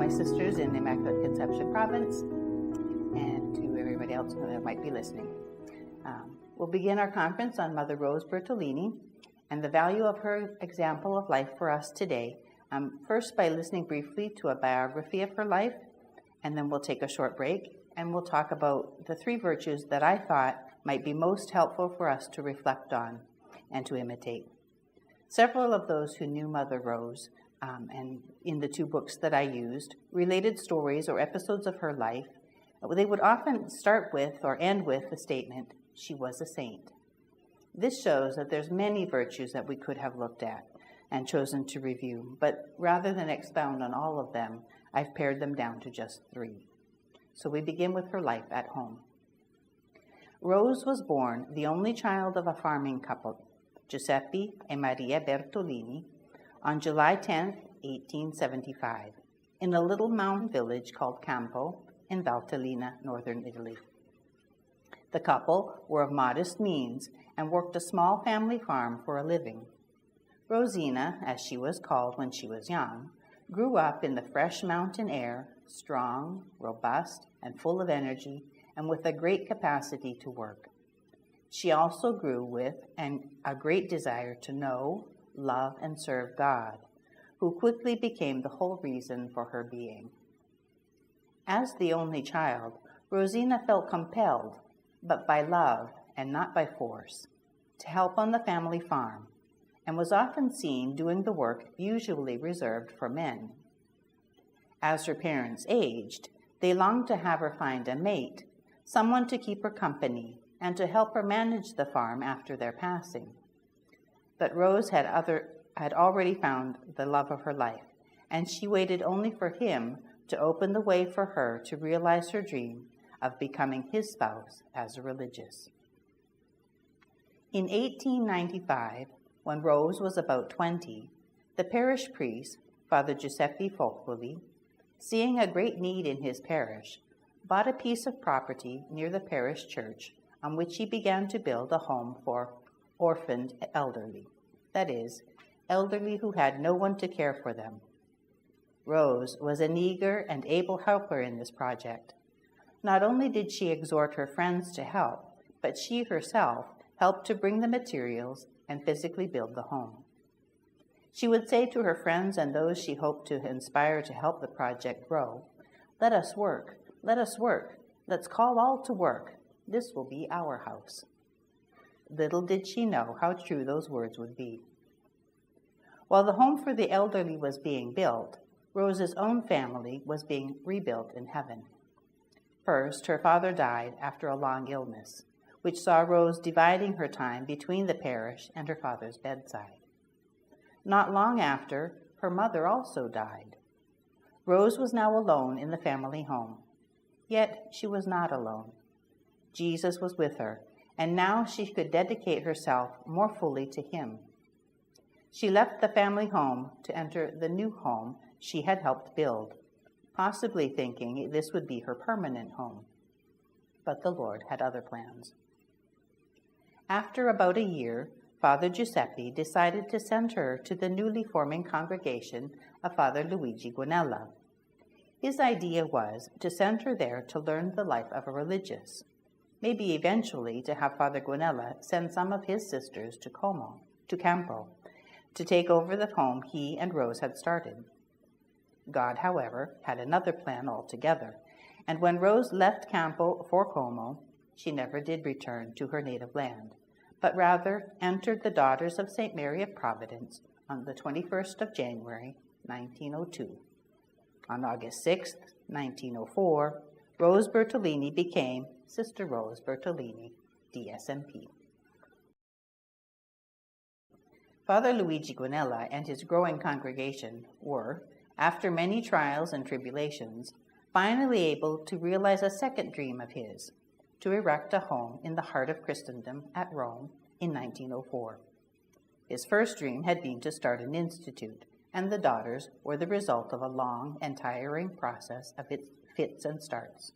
my sisters in the Immaculate Conception Province, and to everybody else who might be listening. We'll begin our conference on Mother Rose Bertolini and the value of her example of life for us today. First, by listening briefly to a biography of her life, and then we'll take a short break, and we'll talk about the 3 virtues that I thought might be most helpful for us to reflect on and to imitate. Several of those who knew Mother Rose, and in the 2 books that I used, related stories or episodes of her life. They would often start with or end with the statement, "She was a saint." This shows that there's many virtues that we could have looked at and chosen to review, but rather than expound on all of them, I've pared them down to just 3. So we begin with her life at home. Rose was born the only child of a farming couple, Giuseppe and Maria Bertolini, on July 10, 1875, in a little mountain village called Campo in Valtellina, northern Italy. The couple were of modest means and worked a small family farm for a living. Rosina, as she was called when she was young, grew up in the fresh mountain air, strong, robust, and full of energy, and with a great capacity to work. She also grew with a great desire to know, love, and serve God, who quickly became the whole reason for her being. As the only child, Rosina felt compelled, but by love and not by force, to help on the family farm, and was often seen doing the work usually reserved for men. As her parents aged, they longed to have her find a mate, someone to keep her company, and to help her manage the farm after their passing. But Rose had already found the love of her life, and she waited only for him to open the way for her to realize her dream of becoming his spouse as a religious. In 1895, when Rose was about 20, the parish priest, Father Giuseppe Folcoli, seeing a great need in his parish, bought a piece of property near the parish church on which he began to build a home for orphaned elderly, that is, elderly who had no one to care for them. Rose was an eager and able helper in this project. Not only did she exhort her friends to help, but she herself helped to bring the materials and physically build the home. She would say to her friends and those she hoped to inspire to help the project grow, "Let us work, let us work, let's call all to work. This will be our house." Little did she know how true those words would be. While the home for the elderly was being built, Rose's own family was being rebuilt in heaven. First, her father died after a long illness, which saw Rose dividing her time between the parish and her father's bedside. Not long after, her mother also died. Rose was now alone in the family home. Yet she was not alone. Jesus was with her, and now she could dedicate herself more fully to him. She left the family home to enter the new home she had helped build, possibly thinking this would be her permanent home. But the Lord had other plans. After about a year, Father Giuseppe decided to send her to the newly forming congregation of Father Luigi Guanella. His idea was to send her there to learn the life of a religious, maybe eventually to have Father Guanella send some of his sisters to Campo, to take over the home he and Rose had started. God, however, had another plan altogether, and when Rose left Campo for Como, she never did return to her native land, but rather entered the Daughters of St. Mary of Providence on the 21st of January, 1902. On August 6, 1904, Rose Bertolini became Sister Rose Bertolini, DSMP. Father Luigi Guanella and his growing congregation were, after many trials and tribulations, finally able to realize a second dream of his, to erect a home in the heart of Christendom at Rome in 1904. His first dream had been to start an institute, and the daughters were the result of a long and tiring process of its fits and starts.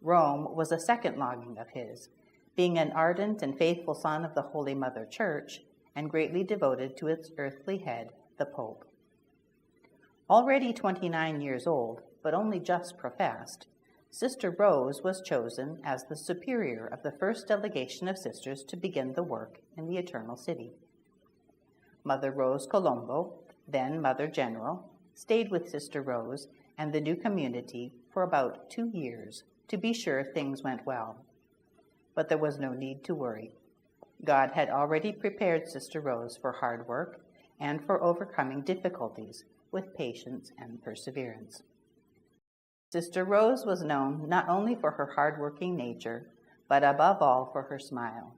Rome was a second longing of his, being an ardent and faithful son of the Holy Mother Church and greatly devoted to its earthly head, the Pope. Already 29 years old, but only just professed, Sister Rose was chosen as the superior of the first delegation of sisters to begin the work in the Eternal City. Mother Rose Colombo, then Mother General, stayed with Sister Rose and the new community for about 2 years to be sure things went well. But there was no need to worry. God had already prepared Sister Rose for hard work and for overcoming difficulties with patience and perseverance. Sister Rose was known not only for her hard-working nature, but above all for her smile.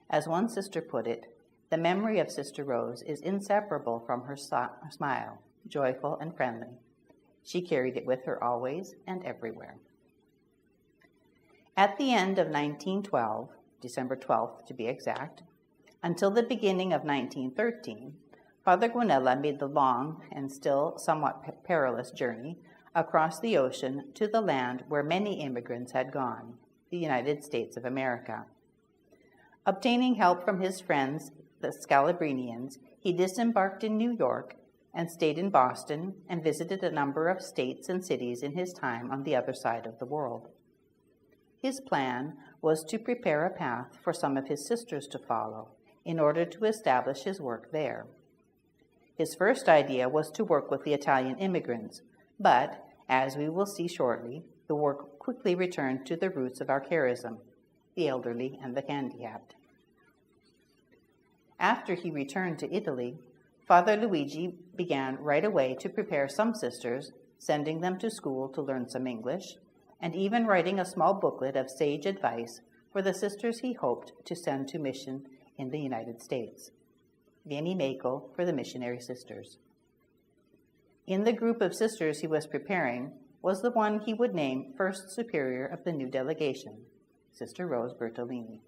As one sister put it, the memory of Sister Rose is inseparable from her smile, joyful and friendly. She carried it with her always and everywhere. At the end of 1912, December 12th to be exact, until the beginning of 1913, Father Guanella made the long and still somewhat perilous journey across the ocean to the land where many immigrants had gone, the United States of America. Obtaining help from his friends, the Scalabrinians, he disembarked in New York and stayed in Boston and visited a number of states and cities in his time on the other side of the world. His plan was to prepare a path for some of his sisters to follow in order to establish his work there. His first idea was to work with the Italian immigrants, but, as we will see shortly, the work quickly returned to the roots of our charism, the elderly and the handicapped. After he returned to Italy, Father Luigi began right away to prepare some sisters, sending them to school to learn some English, and even writing a small booklet of sage advice for the sisters he hoped to send to mission in the United States. Vieni Meco for the missionary sisters. In the group of sisters he was preparing was the one he would name first superior of the new delegation, Sister Rose Bertolini.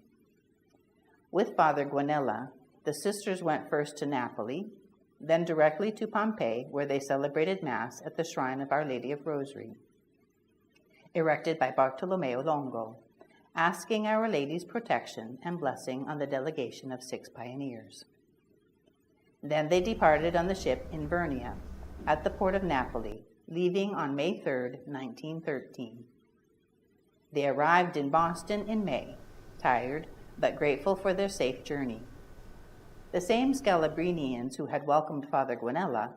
With Father Guanella, the sisters went first to Napoli, then directly to Pompeii, where they celebrated Mass at the shrine of Our Lady of Rosary, erected by Bartolomeo Longo, asking Our Lady's protection and blessing on the delegation of 6 pioneers. Then they departed on the ship Invernia, at the port of Napoli, leaving on May 3, 1913. They arrived in Boston in May, tired but grateful for their safe journey. The same Scalabrinians who had welcomed Father Guanella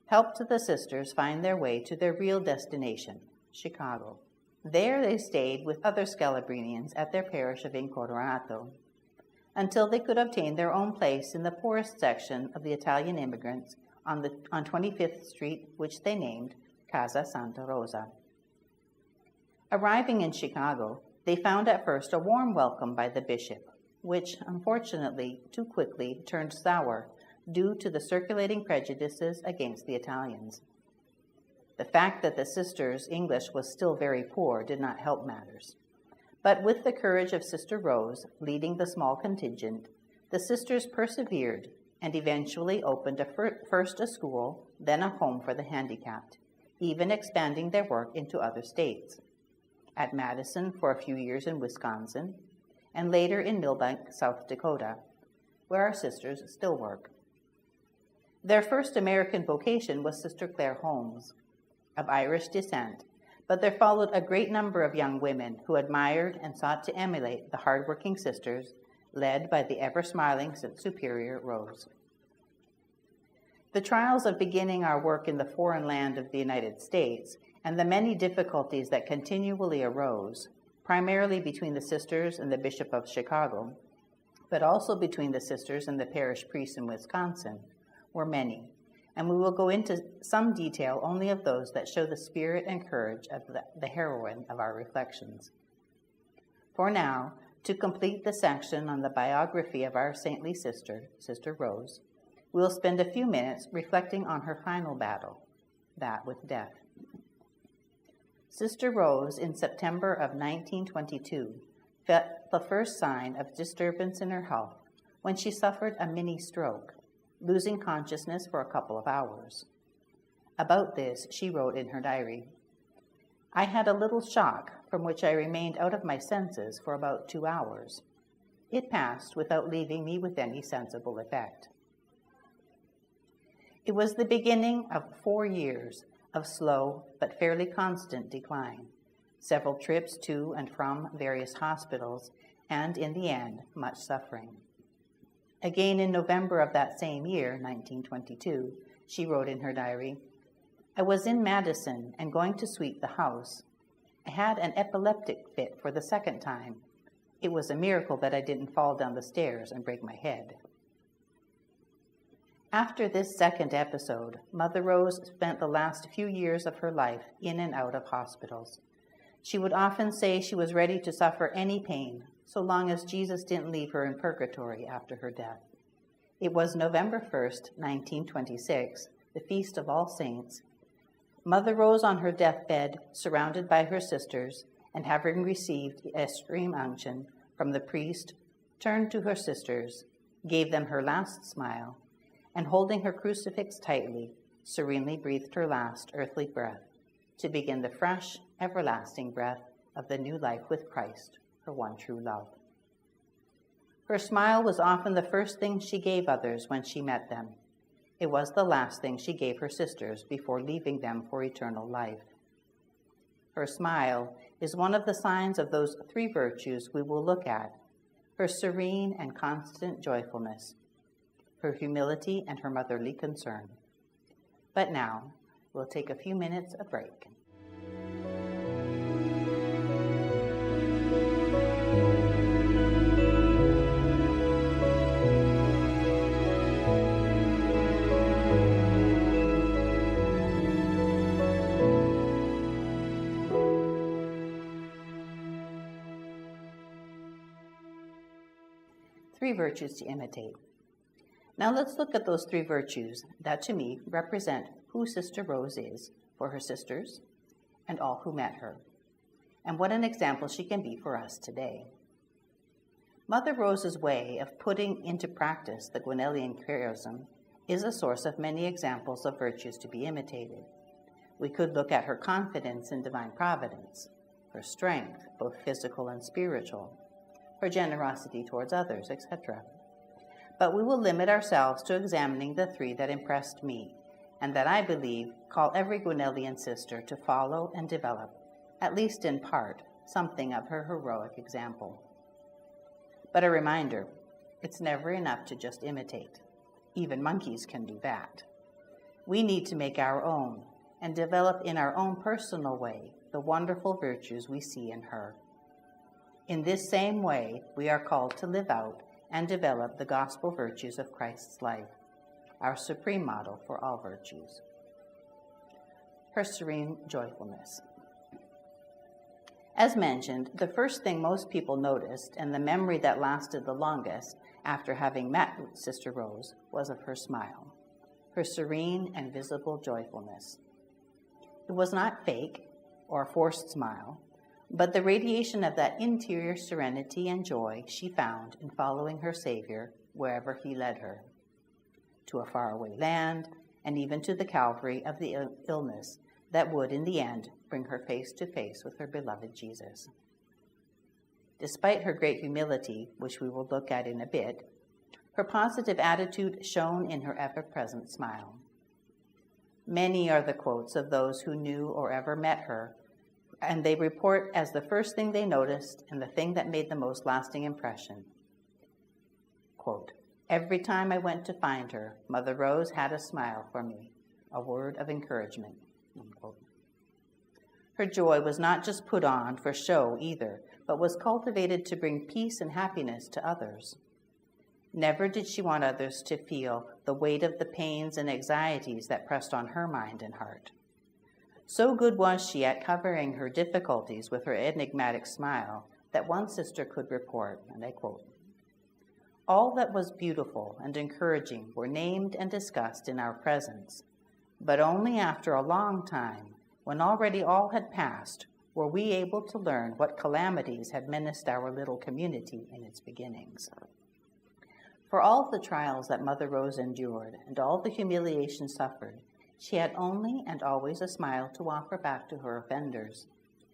helped the sisters find their way to their real destination, Chicago. There they stayed with other Scalabrinians at their parish of Incoronato, until they could obtain their own place in the poorest section of the Italian immigrants on 25th Street, which they named Casa Santa Rosa. Arriving in Chicago, they found at first a warm welcome by the bishop, which, unfortunately, too quickly turned sour due to the circulating prejudices against the Italians. The fact that the sisters' English was still very poor did not help matters. But with the courage of Sister Rose leading the small contingent, the sisters persevered and eventually opened first a school, then a home for the handicapped, even expanding their work into other states. At Madison for a few years in Wisconsin, and later in Milbank, South Dakota, where our sisters still work. Their first American vocation was Sister Claire Holmes, of Irish descent, but there followed a great number of young women who admired and sought to emulate the hard-working sisters led by the ever-smiling Superior Rose. The trials of beginning our work in the foreign land of the United States and the many difficulties that continually arose, primarily between the sisters and the Bishop of Chicago, but also between the sisters and the parish priest in Wisconsin, were many, and we will go into some detail only of those that show the spirit and courage of the heroine of our reflections. For now, to complete the section on the biography of our saintly sister, Sister Rose, we will spend a few minutes reflecting on her final battle, that with death. Sister Rose, in September of 1922, felt the first sign of disturbance in her health when she suffered a mini-stroke, losing consciousness for a couple of hours. About this, she wrote in her diary, "I had a little shock from which I remained out of my senses for about 2 hours. It passed without leaving me with any sensible effect." It was the beginning of 4 years of slow but fairly constant decline, several trips to and from various hospitals, and in the end, much suffering. Again in November of that same year, 1922, she wrote in her diary, "I was in Madison and going to sweep the house. I had an epileptic fit for the second time. It was a miracle that I didn't fall down the stairs and break my head." After this second episode, Mother Rose spent the last few years of her life in and out of hospitals. She would often say she was ready to suffer any pain, so long as Jesus didn't leave her in purgatory after her death. It was November 1st, 1926, the Feast of All Saints. Mother Rose on her deathbed, surrounded by her sisters, and having received extreme unction from the priest, turned to her sisters, gave them her last smile, and holding her crucifix tightly, serenely breathed her last earthly breath to begin the fresh, everlasting breath of the new life with Christ, her one true love. Her smile was often the first thing she gave others when she met them. It was the last thing she gave her sisters before leaving them for eternal life. Her smile is one of the signs of those 3 virtues we will look at: her serene and constant joyfulness, her humility, and her motherly concern. But now, we'll take a few minutes of break. Three virtues to imitate. Now let's look at those 3 virtues that to me represent who Sister Rose is for her sisters and all who met her, and what an example she can be for us today. Mother Rose's way of putting into practice the Guinelian charism is a source of many examples of virtues to be imitated. We could look at her confidence in divine providence, her strength, both physical and spiritual, her generosity towards others, etc. But we will limit ourselves to examining the 3 that impressed me, and that I believe call every Guinelian sister to follow and develop, at least in part, something of her heroic example. But a reminder, it's never enough to just imitate. Even monkeys can do that. We need to make our own and develop in our own personal way the wonderful virtues we see in her. In this same way, we are called to live out and develop the gospel virtues of Christ's life, our supreme model for all virtues. Her serene joyfulness. As mentioned, the first thing most people noticed, and the memory that lasted the longest after having met Sister Rose, was of her smile, her serene and visible joyfulness. It was not fake or a forced smile, but the radiation of that interior serenity and joy she found in following her Savior wherever he led her, to a faraway land, and even to the Calvary of the illness that would, in the end, bring her face to face with her beloved Jesus. Despite her great humility, which we will look at in a bit, her positive attitude shone in her ever-present smile. Many are the quotes of those who knew or ever met her, and they report as the first thing they noticed and the thing that made the most lasting impression. Quote, "Every time I went to find her, Mother Rose had a smile for me, a word of encouragement." Unquote. Her joy was not just put on for show either, but was cultivated to bring peace and happiness to others. Never did she want others to feel the weight of the pains and anxieties that pressed on her mind and heart. So good was she at covering her difficulties with her enigmatic smile that one sister could report, and I quote, "All that was beautiful and encouraging were named and discussed in our presence, but only after a long time, when already all had passed, were we able to learn what calamities had menaced our little community in its beginnings." For all the trials that Mother Rose endured and all the humiliation suffered, she had only and always a smile to offer back to her offenders,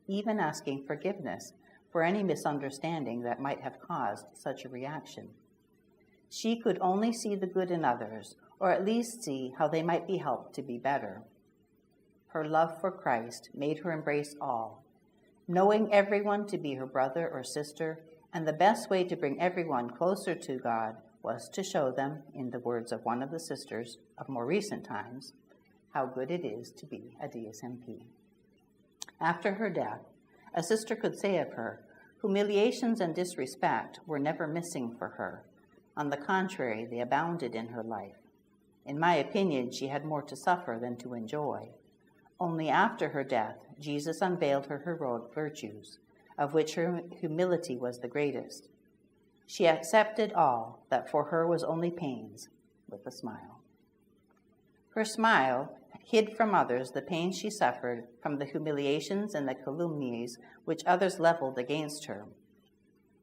even asking forgiveness for any misunderstanding that might have caused such a reaction. She could only see the good in others, or at least see how they might be helped to be better. Her love for Christ made her embrace all, knowing everyone to be her brother or sister, and the best way to bring everyone closer to God was to show them, in the words of one of the sisters of more recent times, how good it is to be a DSMP. After her death, a sister could say of her, humiliations and disrespect were never missing for her. On the contrary, they abounded in her life. In my opinion, she had more to suffer than to enjoy. Only after her death, Jesus unveiled her heroic virtues, of which her humility was the greatest. She accepted all that for her was only pains, with a smile. Her smile hid from others the pain she suffered from the humiliations and the calumnies which others leveled against her.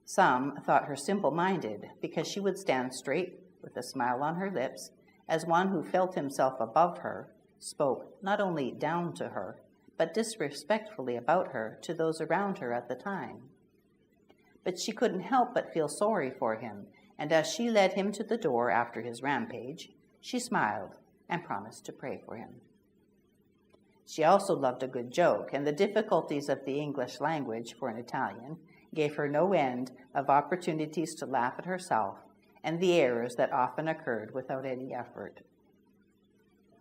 Some thought her simple-minded because she would stand straight with a smile on her lips, as one who felt himself above her, spoke not only down to her, but disrespectfully about her to those around her at the time. But she couldn't help but feel sorry for him, and as she led him to the door after his rampage, she smiled and promised to pray for him. She also loved a good joke, and the difficulties of the English language for an Italian gave her no end of opportunities to laugh at herself and the errors that often occurred without any effort.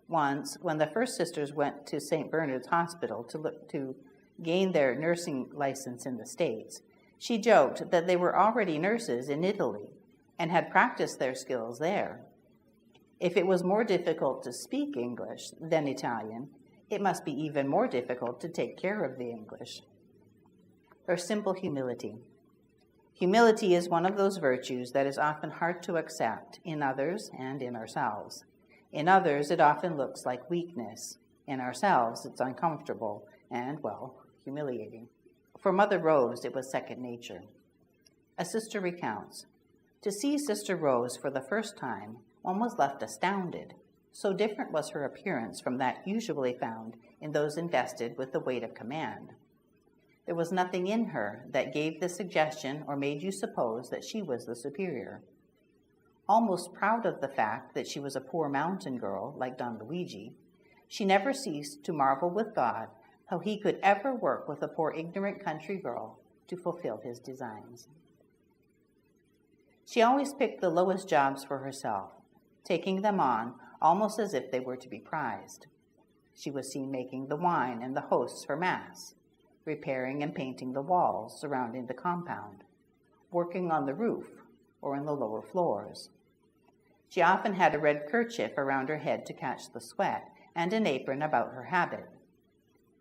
Once, when the first sisters went to St. Bernard's Hospital to gain their nursing license in the States, she joked that they were already nurses in Italy and had practiced their skills there. If it was more difficult to speak English than Italian, it must be even more difficult to take care of the English. Her simple humility. Humility is one of those virtues that is often hard to accept in others and in ourselves. In others, it often looks like weakness. In ourselves, it's uncomfortable and, well, humiliating. For Mother Rose, it was second nature. A sister recounts, "To see Sister Rose for the first time, one was left astounded. So different was her appearance from that usually found in those invested with the weight of command. There was nothing in her that gave the suggestion or made you suppose that she was the superior. Almost proud of the fact that she was a poor mountain girl like Don Luigi, she never ceased to marvel with God how he could ever work with a poor ignorant country girl to fulfill his designs." She always picked the lowest jobs for herself, taking them on almost as if they were to be prized. She was seen making the wine and the hosts for Mass, repairing and painting the walls surrounding the compound, working on the roof or in the lower floors. She often had a red kerchief around her head to catch the sweat and an apron about her habit.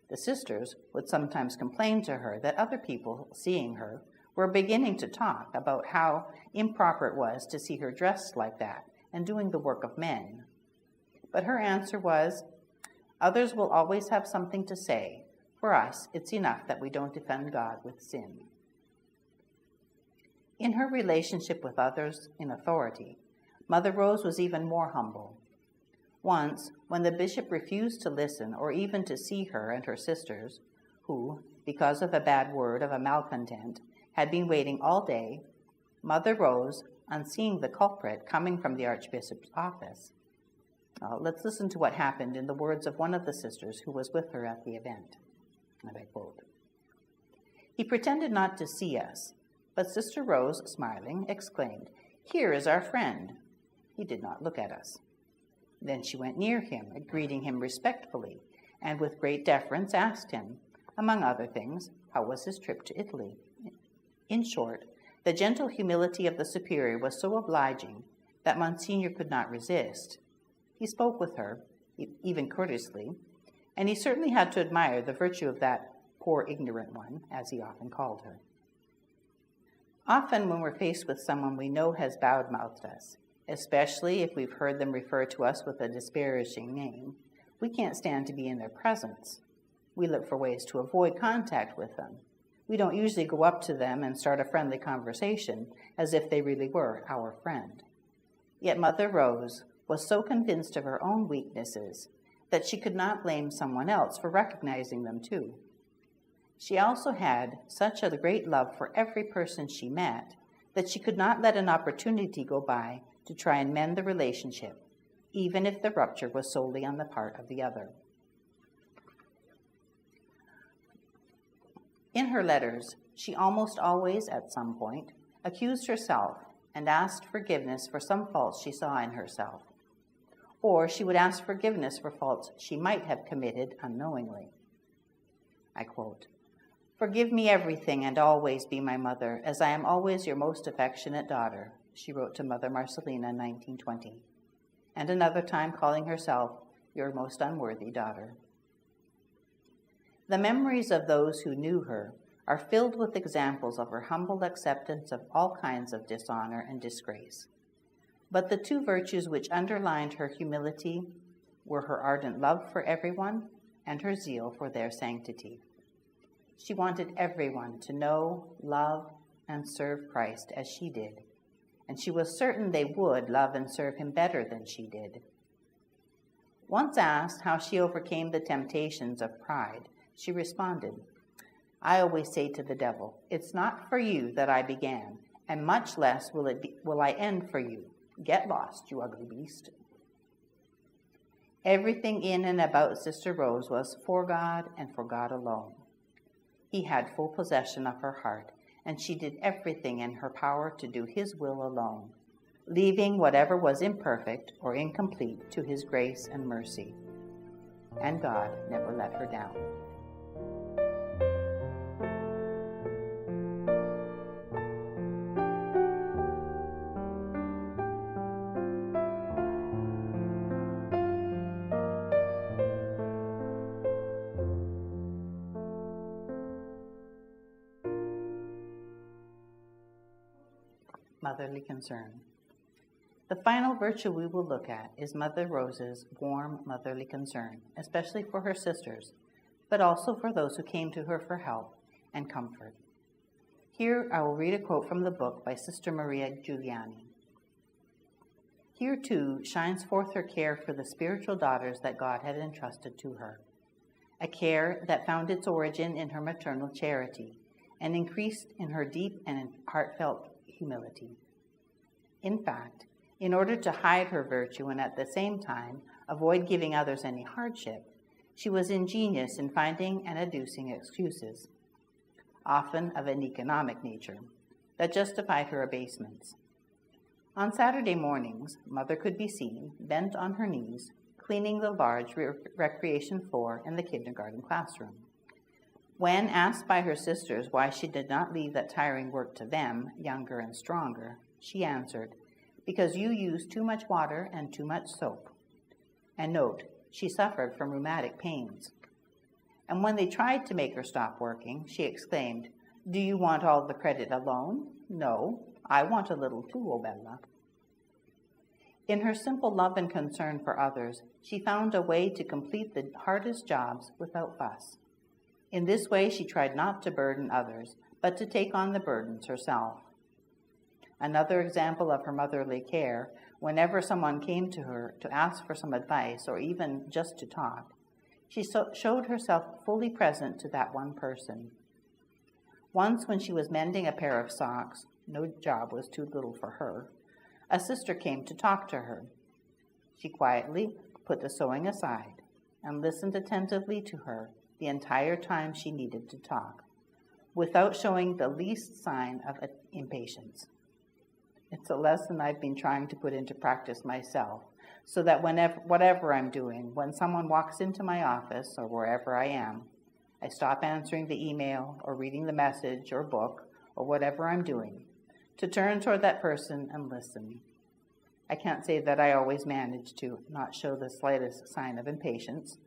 The sisters would sometimes complain to her that other people, seeing her, were beginning to talk about how improper it was to see her dressed like that and doing the work of men. But her answer was, "Others will always have something to say. For us, it's enough that we don't defend God with sin." In her relationship with others in authority, Mother Rose was even more humble. Once, when the bishop refused to listen or even to see her and her sisters, who, because of a bad word of a malcontent, had been waiting all day, Mother Rose, on seeing the culprit coming from the archbishop's office. Let's listen to what happened in the words of one of the sisters who was with her at the event. And I quote, "He pretended not to see us, but Sister Rose, smiling, exclaimed, 'Here is our friend.' He did not look at us. Then she went near him, greeting him respectfully, and with great deference asked him, among other things, how was his trip to Italy. In short, the gentle humility of the superior was so obliging that Monsignor could not resist. He spoke with her, even courteously, and he certainly had to admire the virtue of that poor ignorant one, as he often called her." Often when we're faced with someone we know has bad-mouthed us, especially if we've heard them refer to us with a disparaging name, we can't stand to be in their presence. We look for ways to avoid contact with them. We don't usually go up to them and start a friendly conversation as if they really were our friend. Yet Mother Rose was so convinced of her own weaknesses that she could not blame someone else for recognizing them too. She also had such a great love for every person she met that she could not let an opportunity go by to try and mend the relationship, even if the rupture was solely on the part of the other. In her letters, she almost always, at some point, accused herself and asked forgiveness for some faults she saw in herself. Or she would ask forgiveness for faults she might have committed unknowingly. I quote, "Forgive me everything and always be my mother, as I am always your most affectionate daughter," she wrote to Mother Marcelina in 1920, and another time calling herself your most unworthy daughter. The memories of those who knew her are filled with examples of her humble acceptance of all kinds of dishonor and disgrace. But the two virtues which underlined her humility were her ardent love for everyone and her zeal for their sanctity. She wanted everyone to know, love, and serve Christ as she did, and she was certain they would love and serve him better than she did. Once asked how she overcame the temptations of pride, she responded, "I always say to the devil, it's not for you that I began, and much less will I end for you. Get lost, you ugly beast." Everything in and about Sister Rose was for God and for God alone. He had full possession of her heart, and she did everything in her power to do his will alone, leaving whatever was imperfect or incomplete to his grace and mercy. And God never let her down. Motherly concern. The final virtue we will look at is Mother Rosa's warm motherly concern, especially for her sisters, but also for those who came to her for help and comfort. Here I will read a quote from the book by Sister Maria Giuliani. Here, too, shines forth her care for the spiritual daughters that God had entrusted to her, a care that found its origin in her maternal charity and increased in her deep and heartfelt humility. In fact, in order to hide her virtue and at the same time avoid giving others any hardship, she was ingenious in finding and adducing excuses, often of an economic nature, that justified her abasements. On Saturday mornings, Mother could be seen, bent on her knees, cleaning the large recreation floor in the kindergarten classroom. When asked by her sisters why she did not leave that tiring work to them, younger and stronger, she answered, "Because you use too much water and too much soap." And note, she suffered from rheumatic pains. And when they tried to make her stop working, she exclaimed, "Do you want all the credit alone? No, I want a little too, O Bella." In her simple love and concern for others, she found a way to complete the hardest jobs without fuss. In this way, she tried not to burden others, but to take on the burdens herself. Another example of her motherly care, whenever someone came to her to ask for some advice or even just to talk, she showed herself fully present to that one person. Once, when she was mending a pair of socks, no job was too little for her, a sister came to talk to her. She quietly put the sewing aside and listened attentively to her the entire time she needed to talk, without showing the least sign of impatience. It's a lesson I've been trying to put into practice myself, so that whatever I'm doing, when someone walks into my office or wherever I am, I stop answering the email or reading the message or book or whatever I'm doing, to turn toward that person and listen. I can't say that I always manage to not show the slightest sign of impatience,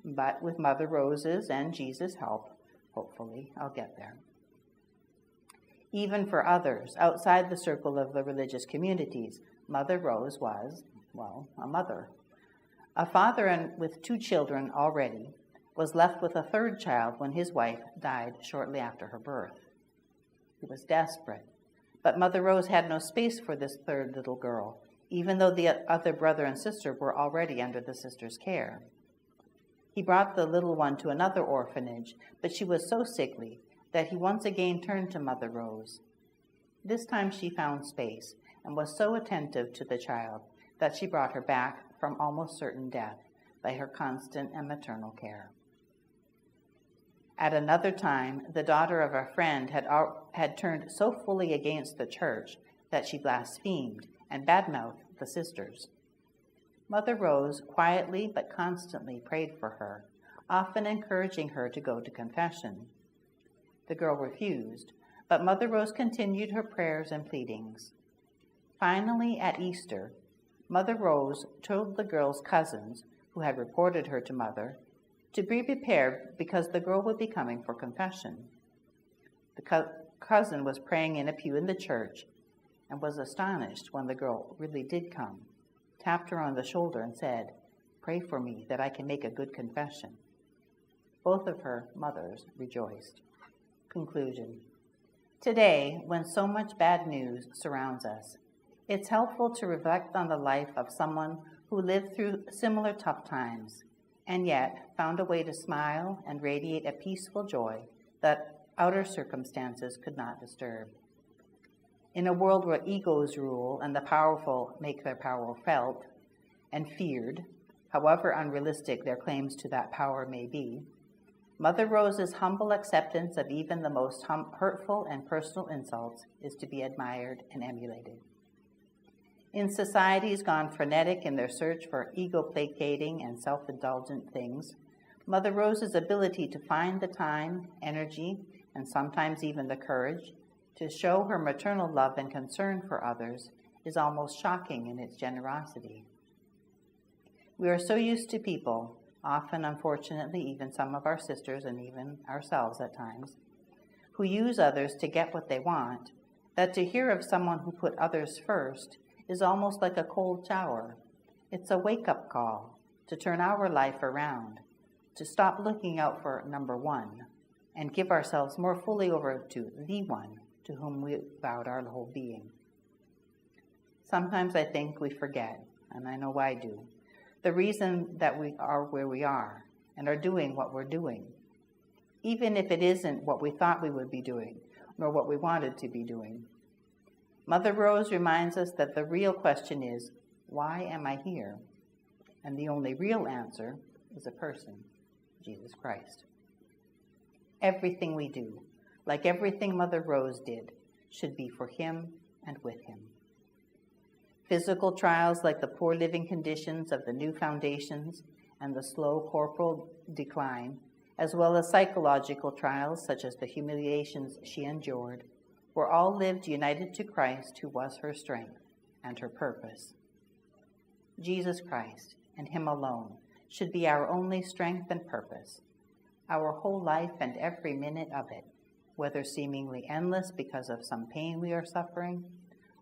but with Mother Rosa's and Jesus' help, hopefully, I'll get there. Even for others, outside the circle of the religious communities, Mother Rose was, a mother. A father and with 2 children already was left with a 3rd child when his wife died shortly after her birth. He was desperate, but Mother Rose had no space for this 3rd little girl, even though the other brother and sister were already under the sister's care. He brought the little one to another orphanage, but she was so sickly that he once again turned to Mother Rose. This time she found space and was so attentive to the child that she brought her back from almost certain death by her constant and maternal care. At another time, the daughter of a friend had turned so fully against the church that she blasphemed and badmouthed the sisters. Mother Rose quietly but constantly prayed for her, often encouraging her to go to confession. The girl refused, but Mother Rose continued her prayers and pleadings. Finally, at Easter, Mother Rose told the girl's cousins, who had reported her to Mother, to be prepared because the girl would be coming for confession. The cousin was praying in a pew in the church and was astonished when the girl really did come, tapped her on the shoulder and said, "Pray for me that I can make a good confession." Both of her mothers rejoiced. Conclusion. Today, when so much bad news surrounds us, it's helpful to reflect on the life of someone who lived through similar tough times and yet found a way to smile and radiate a peaceful joy that outer circumstances could not disturb. In a world where egos rule and the powerful make their power felt and feared, however unrealistic their claims to that power may be, Mother Rose's humble acceptance of even the most hurtful and personal insults is to be admired and emulated. In societies gone frenetic in their search for ego-placating and self-indulgent things, Mother Rose's ability to find the time, energy, and sometimes even the courage to show her maternal love and concern for others is almost shocking in its generosity. We are so used to people, often unfortunately even some of our sisters and even ourselves at times, who use others to get what they want, that to hear of someone who put others first is almost like a cold shower. It's a wake-up call to turn our life around, to stop looking out for number one, and give ourselves more fully over to the one to whom we vowed our whole being. Sometimes I think we forget, and I know I do, the reason that we are where we are and are doing what we're doing, even if it isn't what we thought we would be doing, nor what we wanted to be doing. Mother Rose reminds us that the real question is, why am I here? And the only real answer is a person, Jesus Christ. Everything we do, like everything Mother Rose did, should be for him and with him. Physical trials like the poor living conditions of the new foundations and the slow corporal decline, as well as psychological trials such as the humiliations she endured, were all lived united to Christ, who was her strength and her purpose. Jesus Christ, and him alone, should be our only strength and purpose, our whole life and every minute of it, whether seemingly endless because of some pain we are suffering,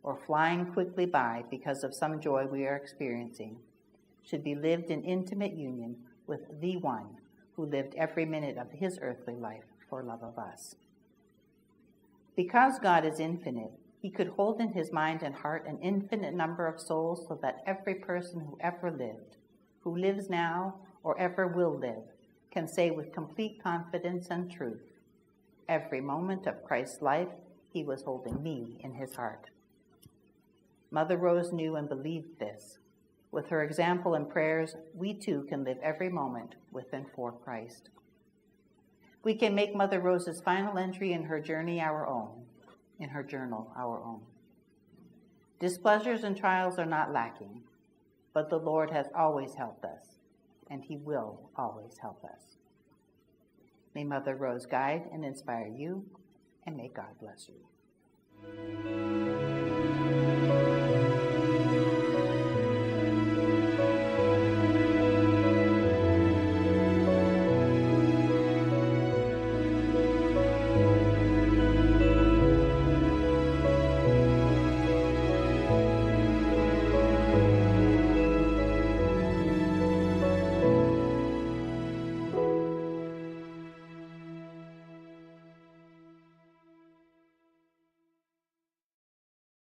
or flying quickly by because of some joy we are experiencing, should be lived in intimate union with the one who lived every minute of his earthly life for love of us. Because God is infinite, he could hold in his mind and heart an infinite number of souls so that every person who ever lived, who lives now, or ever will live, can say with complete confidence and truth, every moment of Christ's life, he was holding me in his heart. Mother Rose knew and believed this. With her example and prayers, we too can live every moment with and for Christ. We can make Mother Rose's final entry in her journey our own, in her journal our own. Displeasures and trials are not lacking, but the Lord has always helped us, and he will always help us. May Mother Rose guide and inspire you, and may God bless you.